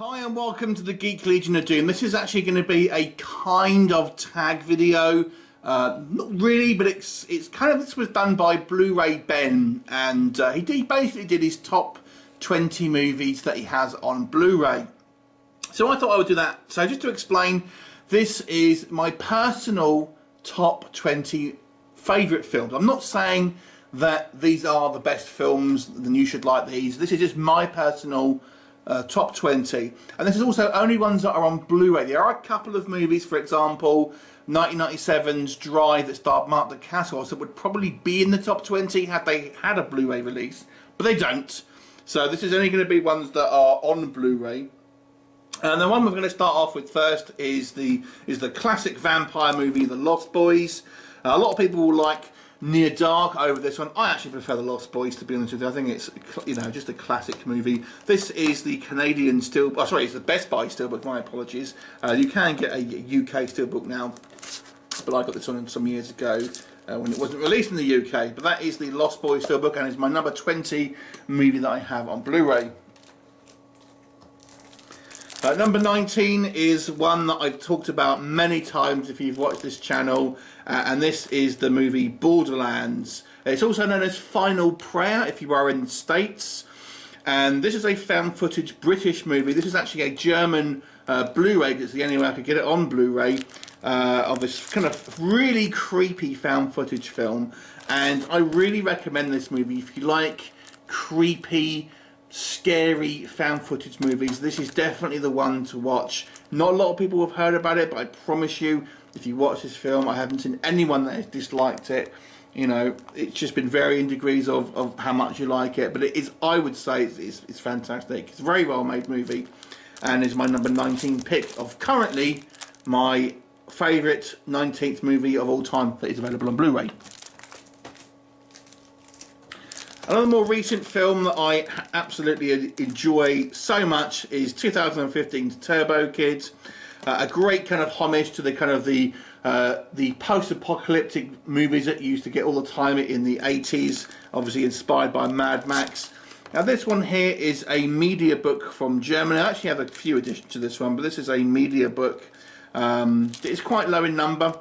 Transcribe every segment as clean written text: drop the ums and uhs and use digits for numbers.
Hi and welcome to the Geek Legion of Doom. This is actually going to be a kind of tag video. Not really, but it's kind of, this was done by Blu Ray Benn, and he basically did his top 20 movies that he has on Blu-ray. So I thought I would do that. So just to explain, this is my personal top 20 favourite films. I'm not saying that these are the best films and you should like these. This is just my personal top 20, and this is also only ones that are on Blu-ray. There are a couple of movies, for example 1997's Drive that starred Mark Dacascos, that would probably be in the top 20 had they had a Blu-ray release, but they don't. So this is only going to be ones that are on Blu-ray. And the one we're going to start off with first is the classic vampire movie, The Lost Boys. A lot of people will like Near Dark over this one. I actually prefer The Lost Boys, to be honest with you. I think it's, you know, just a classic movie. This is the Canadian Steelbook. Oh, sorry, it's the Best Buy Steelbook. My apologies. You can get a UK Steelbook now, but I got this one some years ago when it wasn't released in the UK. But that is the Lost Boys Steelbook, and it's my number 20 movie that I have on Blu-ray. Number 19 is one that I've talked about many times if you've watched this channel, and this is the movie Borderlands. It's also known as Final Prayer if you are in the States, and this is a found footage British movie. This is actually a German Blu-ray. It's the only way I could get it on Blu-ray, of this kind of really creepy found footage film, and I really recommend this movie if you like creepy, scary found footage movies. This is definitely the one to watch. Not a lot of people have heard about it, but I promise you, if you watch this film, I haven't seen anyone that has disliked it. You know, it's just been varying degrees of how much you like it, but it is, I would say, it's fantastic. It's a very well made movie, and is my number 19 pick of currently my favourite 19th movie of all time that is available on Blu-ray. Another more recent film that I absolutely enjoy so much is 2015's Turbo Kid. A great kind of homage to the kind of the post-apocalyptic movies that you used to get all the time in the 80s, obviously inspired by Mad Max. Now this one here is a media book from Germany. I actually have a few additions to this one, but this is a media book. It's quite low in number.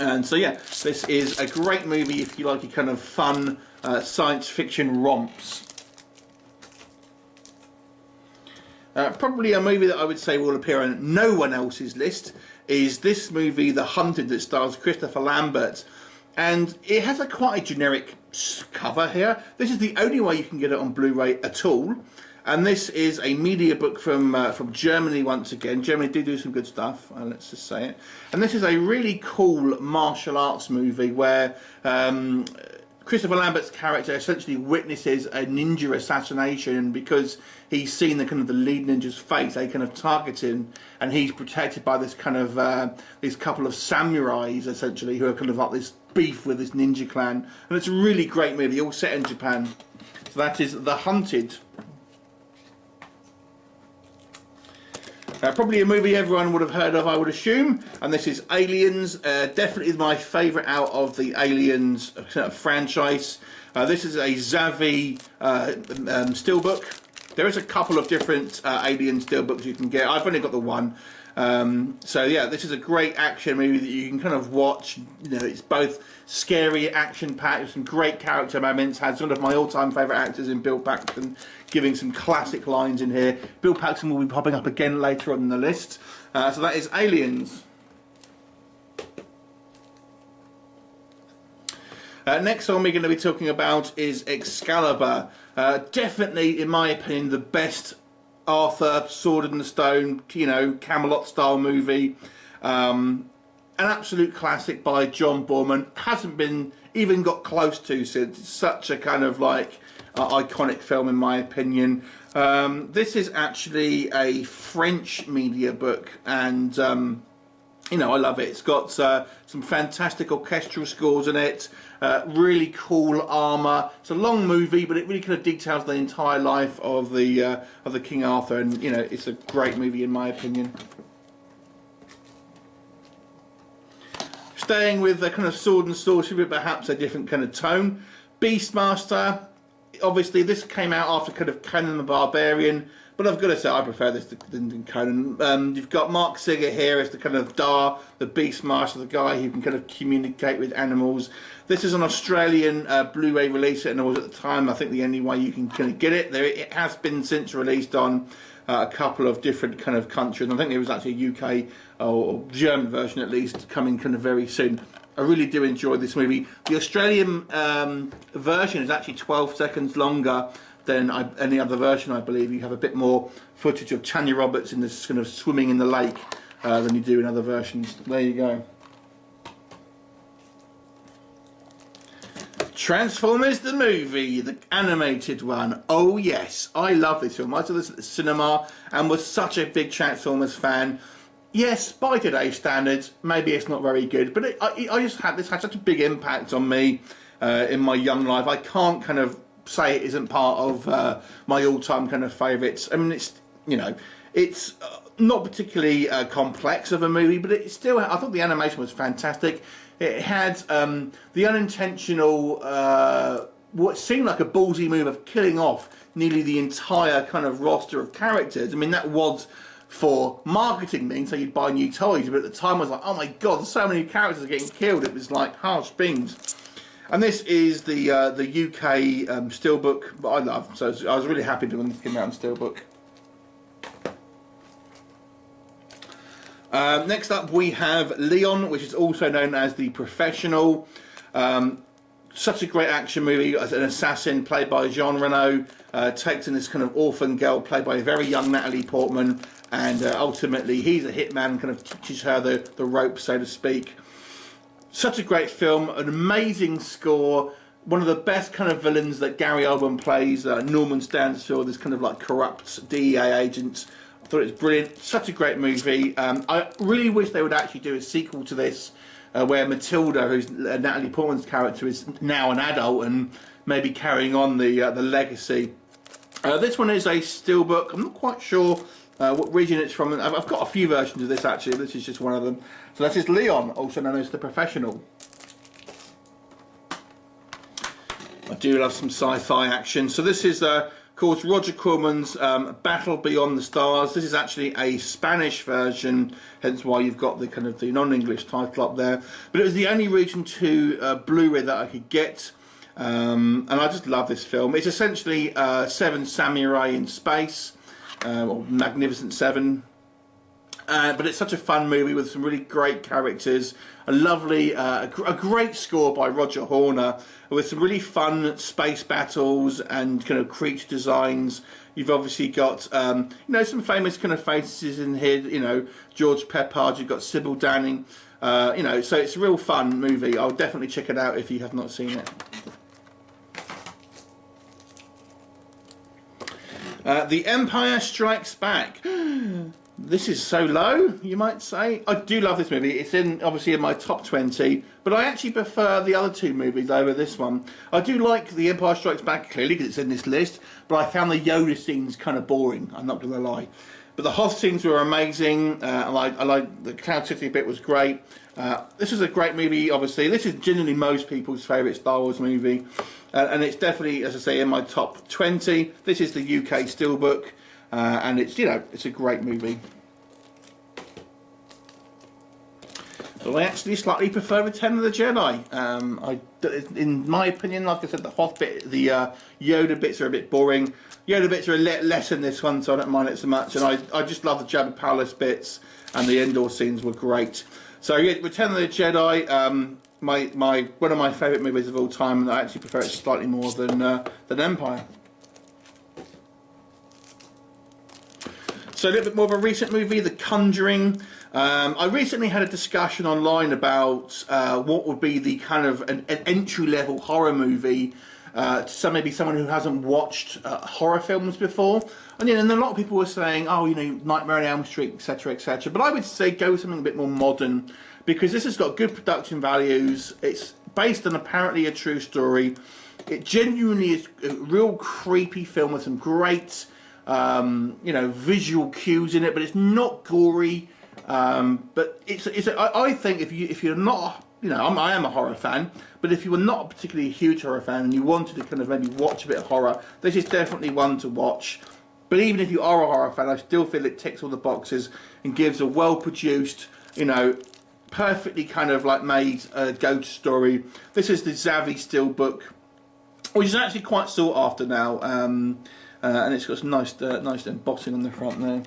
And so yeah, this is a great movie if you like a kind of fun science fiction romps. Probably a movie that I would say will appear on no one else's list is this movie, The Hunted, that stars Christopher Lambert. And it has quite a generic cover here. This is the only way you can get it on Blu-ray at all. And this is a media book from Germany once again. Germany do some good stuff, let's just say it. And this is a really cool martial arts movie where Christopher Lambert's character essentially witnesses a ninja assassination, and because he's seen the kind of the lead ninja's face, they kind of target him, and he's protected by this kind of these couple of samurais essentially who are kind of like this beef with this ninja clan. And it's a really great movie, all set in Japan. So that is The Hunted. Probably a movie everyone would have heard of, I would assume, and this is Aliens. Definitely my favourite out of the Aliens franchise. This is a Zavvi steelbook. There is a couple of different Alien steelbooks you can get. I've only got the one. So yeah, this is a great action movie that you can kind of watch. You know, it's both scary, action-packed, with some great character moments. Has one of my all-time favourite actors in Bill Paxton, giving some classic lines in here. Bill Paxton will be popping up again later on in the list. So that is Aliens. Next one we're going to be talking about is Excalibur. Definitely, in my opinion, the best Arthur, Sword in the Stone, you know, Camelot style movie. An absolute classic by John Boorman. Hasn't been even got close to since. It's such a kind of like iconic film in my opinion. This is actually a French media book, and you know, I love it. It's got some fantastic orchestral scores in it. Really cool armour. It's a long movie, but it really kind of details the entire life of the King Arthur, and you know, it's a great movie in my opinion. Staying with the kind of sword and sorcery, but perhaps a different kind of tone. Beastmaster. Obviously, this came out after kind of Conan the Barbarian, But I've got to say, I prefer this than Conan. You've got Mark Singer here as the kind of Dar, the Beast Master, the guy who can kind of communicate with animals. This is an Australian Blu-ray release, and it was at the time, I think, the only way you can kind of get it. It has been since released on a couple of different kind of countries. I think there was actually a UK or German version at least coming kind of very soon. I really do enjoy this movie. The Australian version is actually 12 seconds longer than any other version, I believe. You have a bit more footage of Tanya Roberts in this kind of swimming in the lake than you do in other versions. There you go. Transformers the movie, the animated one. Oh yes, I love this film. I saw this at the cinema and was such a big Transformers fan. Yes, by today's standards, maybe it's not very good, but I just had this had such a big impact on me in my young life. I can't kind of say it isn't part of my all-time kind of favourites. I mean, it's, you know, it's not particularly complex of a movie, but it still, I thought the animation was fantastic. It had the unintentional, what seemed like a ballsy move of killing off nearly the entire kind of roster of characters. I mean, that was for marketing means, so you'd buy new toys, but at the time I was like, oh my god, so many characters are getting killed. It was like harsh things. And this is the UK steelbook that I love, so I was really happy when this came out in steelbook. Next up we have Leon, which is also known as The Professional. Such a great action movie as an assassin played by Jean Reno, takes in this kind of orphan girl played by a very young Natalie Portman, and ultimately he's a hitman, kind of teaches her the ropes, so to speak. Such a great film, an amazing score, one of the best kind of villains that Gary Oldman plays, Norman Stansfield, this kind of like corrupt DEA agent. I thought it was brilliant, such a great movie. I really wish they would actually do a sequel to this, where Matilda, who's Natalie Portman's character, is now an adult and maybe carrying on the legacy. This one is a steelbook. I'm not quite sure what region it's from. I've got a few versions of this actually. This is just one of them. So this is Leon, also known as The Professional. I do love some sci-fi action. So this is, of course, Roger Corman's Battle Beyond the Stars. This is actually a Spanish version, hence why you've got the kind of the non-English title up there. But it was the only region 2 Blu-ray that I could get. And I just love this film. It's essentially Seven Samurai in space, or Magnificent Seven. But it's such a fun movie with some really great characters, a lovely, a great score by Roger Horner, with some really fun space battles and kind of creature designs. You've obviously got, you know, some famous kind of faces in here. You know, George Peppard. You've got Sybil Danning. You know, so it's a real fun movie. I'll definitely check it out if you have not seen it. The Empire Strikes Back. This is so low, you might say. I do love this movie. It's obviously in my top 20, but I actually prefer the other two movies over this one. I do like The Empire Strikes Back, clearly, because it's in this list, but I found the Yoda scenes kind of boring, I'm not going to lie. But the Hoth scenes were amazing. I like the Cloud City bit was great. This is a great movie, obviously. This is generally most people's favourite Star Wars movie. And it's definitely, as I say, in my top 20. This is the UK Steelbook. And it's, you know, it's a great movie. But I actually slightly prefer Return of the Jedi. In my opinion, like I said, the Hoth bit, the Yoda bits are a bit boring. Yoda bits are a less in this one, so I don't mind it so much. And I just love the Jabba Palace bits, and the Endor scenes were great. So yeah, Return of the Jedi, one of my favourite movies of all time, and I actually prefer it slightly more than Empire. So a little bit more of a recent movie, The Conjuring. I recently had a discussion online about what would be the kind of an entry-level horror movie to maybe someone who hasn't watched horror films before. And, and a lot of people were saying, oh, you know, Nightmare on Elm Street, etc., etc. But I would say go with something a bit more modern, because this has got good production values. It's based on apparently a true story. It genuinely is a real creepy film with some great, you know, visual cues in it, but it's not gory. But I think if you're not, you know, I am a horror fan, but if you were not a particularly huge horror fan and you wanted to kind of maybe watch a bit of horror, this is definitely one to watch. But even if you are a horror fan, I still feel it ticks all the boxes and gives a well-produced, you know, perfectly kind of like made ghost story. This is the Zavi Steelbook, which is actually quite sought after now, and it's got some nice embossing on the front there.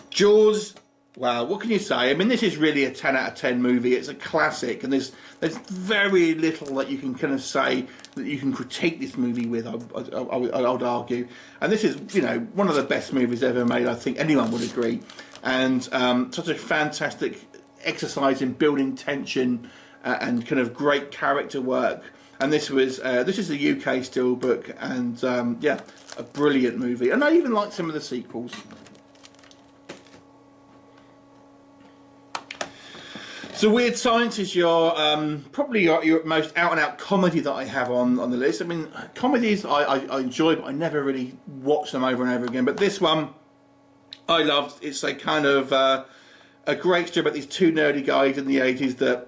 Jaws. Wow, what can you say? I mean, this is really a 10 out of 10 movie. It's a classic, and there's very little that you can kind of say that you can critique this movie with, I would argue. And this is, you know, one of the best movies ever made, I think anyone would agree. And such a fantastic exercise in building tension and kind of great character work. And this is the UK Steelbook, and yeah, a brilliant movie. And I even like some of the sequels. So Weird Science is probably your most out-and-out comedy that I have on the list. I mean, comedies I enjoy, but I never really watch them over and over again. But this one I loved. It's a kind of a great story about these two nerdy guys in the 80s that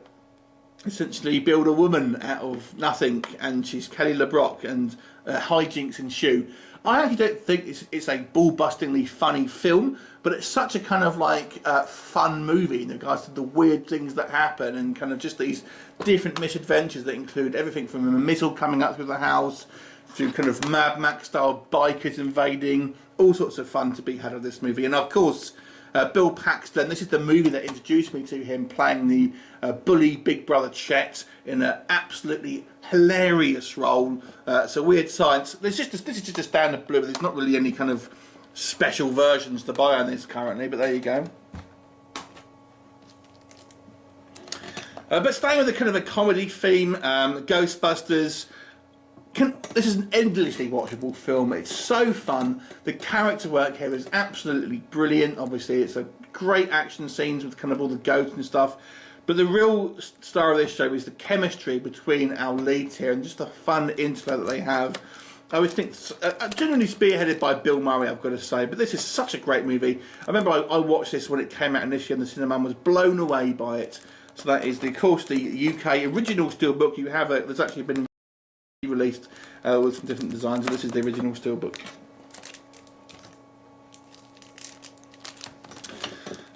essentially build a woman out of nothing, and she's Kelly LeBrock, and hijinks ensue. I actually don't think it's a ball-bustingly funny film, but it's such a kind of like fun movie in regards to the weird things that happen and kind of just these different misadventures that include everything from a missile coming up through the house through kind of Mad Max style bikers invading, all sorts of fun to be had of this movie. And of course, Bill Paxton, this is the movie that introduced me to him, playing the bully Big Brother Chet in an absolutely hilarious role. So Weird Science. This is just a standard Blu-ray. There's not really any kind of special versions to buy on this currently, but there you go. But staying with a kind of a comedy theme, Ghostbusters. This is an endlessly watchable film. It's so fun. The character work here is absolutely brilliant. Obviously, it's a great action scenes with kind of all the ghosts and stuff. But the real star of this show is the chemistry between our leads here and just the fun interplay that they have. I would think, generally spearheaded by Bill Murray, I've got to say. But this is such a great movie. I remember I watched this when it came out initially in the cinema and was blown away by it. So that is, of course, the UK original Steelbook. You have there's actually been released with some different designs. So this is the original Steelbook.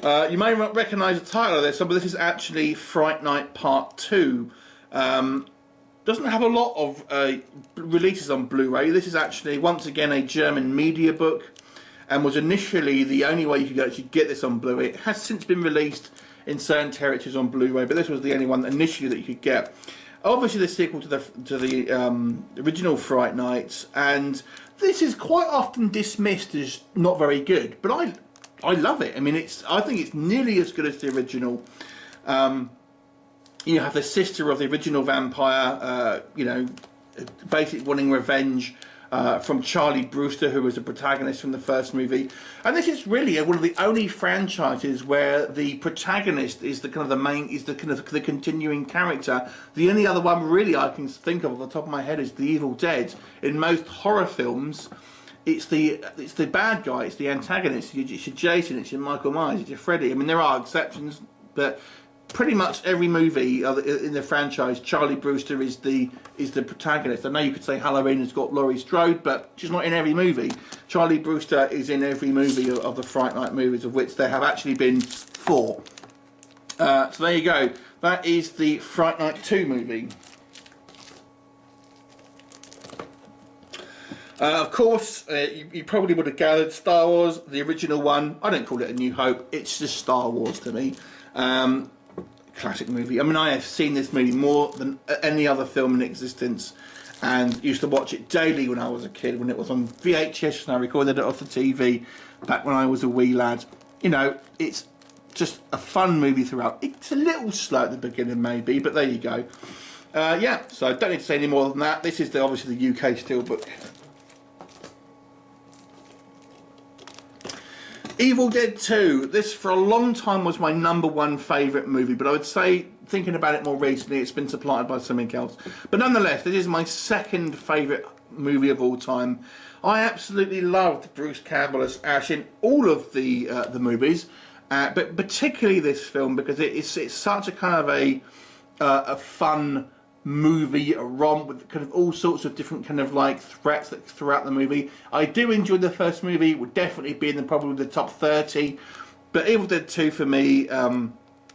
You may not recognise the title of this, but this is actually Fright Night Part 2. Doesn't have a lot of releases on Blu-ray. This is actually, once again, a German media book, and was initially the only way you could actually get this on Blu-ray. It has since been released in certain territories on Blu-ray, but this was the only one initially that you could get. Obviously, the sequel to the original Fright Night, and this is quite often dismissed as not very good, but I love it. I mean, I think it's nearly as good as the original. You have the sister of the original vampire, you know, basically wanting revenge from Charlie Brewster, who was the protagonist from the first movie. And this is really one of the only franchises where the protagonist is the kind of the main, is the kind of the continuing character. The only other one really I can think of off the top of my head is The Evil Dead. In most horror films, it's the bad guy, it's the antagonist. It's your Jason, it's your Michael Myers, it's your Freddy. I mean, there are exceptions, but pretty much every movie in the franchise, Charlie Brewster is the protagonist. I know you could say Halloween has got Laurie Strode, but she's not in every movie. Charlie Brewster is in every movie of the Fright Night movies, of which there have actually been 4. So there you go. That is the Fright Night 2 movie. Of course, you probably would have gathered Star Wars, the original one. I don't call it A New Hope. It's just Star Wars to me. Classic movie. I mean, I have seen this movie more than any other film in existence, and used to watch it daily when I was a kid, when it was on VHS, and I recorded it off the TV back when I was a wee lad. You know, it's just a fun movie throughout. It's a little slow at the beginning maybe, but there you go. Yeah, so I don't need to say any more than that. This is obviously the UK Steelbook. Evil Dead 2. This for a long time was my #1 favourite movie, but I would say, thinking about it more recently, it's been supplanted by something else. But nonetheless, this is my second favourite movie of all time. I absolutely loved Bruce Campbell as Ash in all of the movies, but particularly this film, because it's such a kind of a fun movie, a romp with kind of all sorts of different kind of like threats that throughout the movie. I do enjoy the first movie. It would definitely be in probably the top 30. But Evil Dead 2 for me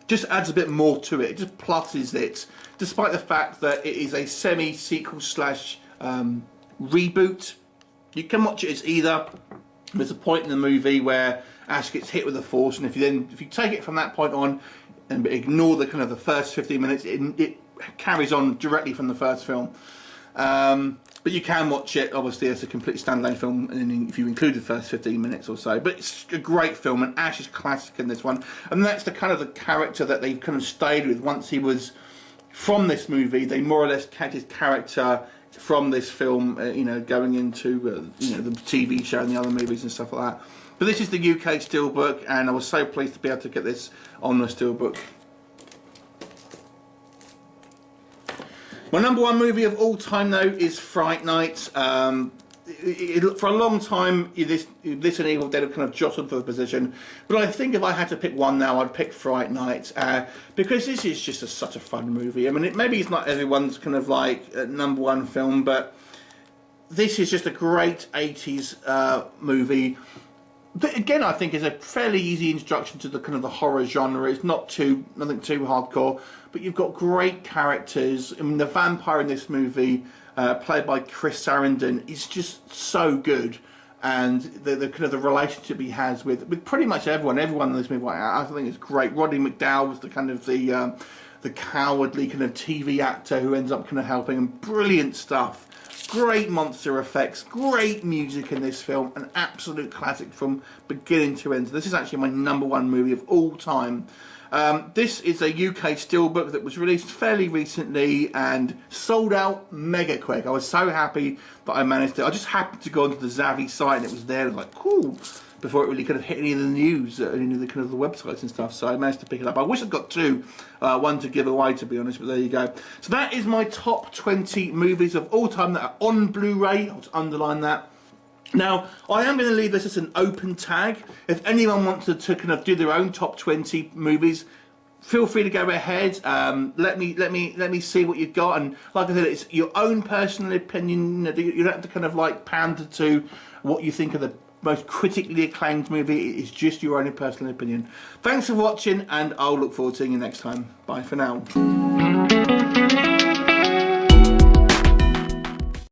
just adds a bit more to it. It just pluses it, despite the fact that it is a semi-sequel slash reboot. You can watch it as either. There's a point in the movie where Ash gets hit with a force, and if you take it from that point on and ignore the kind of the first 15 minutes, it carries on directly from the first film. But you can watch it obviously as a complete standalone film, and then if you include the first 15 minutes or so. But it's a great film, and Ash is classic in this one, and that's the kind of the character that they've kind of stayed with once he was from this movie. They more or less kept his character from this film, you know, going into you know, the TV show and the other movies and stuff like that. But this is the UK Steelbook, and I was so pleased to be able to get this on the Steelbook. My number one movie of all time, though, is Fright Night. For a long time, this and Evil Dead have kind of jostled for the position. But I think if I had to pick one now, I'd pick Fright Night. Because this is just such a fun movie. I mean, maybe it's not everyone's kind of like number one film, but this is just a great 80s movie. But again, I think is a fairly easy introduction to the kind of the horror genre. It's nothing too hardcore, but you've got great characters. I mean, the vampire in this movie, played by Chris Sarandon, is just so good, and the kind of the relationship he has with pretty much everyone in this movie, I think it's great. Roddy McDowall was the kind of the cowardly kind of TV actor who ends up kind of helping him. Brilliant stuff. Great monster effects, great music in this film, an absolute classic from beginning to end. This is actually my number one movie of all time. This is a UK Steelbook that was released fairly recently and sold out mega quick. I was so happy that I managed to. I just happened to go onto the Zavvi site and it was there. I was like, cool, before it really kind of hit any of the news, any of the kind of the websites and stuff. So I managed to pick it up. I wish I'd got two, one to give away, to be honest, but there you go. So that is my top 20 movies of all time that are on Blu-ray. I'll just underline that. Now, I am going to leave this as an open tag. If anyone wants to kind of do their own top 20 movies, feel free to go ahead. Let me see what you've got. And like I said, it's your own personal opinion. You don't have to kind of like pander to what you think of the most critically acclaimed movie. It is just your own personal opinion. Thanks for watching, and I'll look forward to seeing you next time. Bye for now.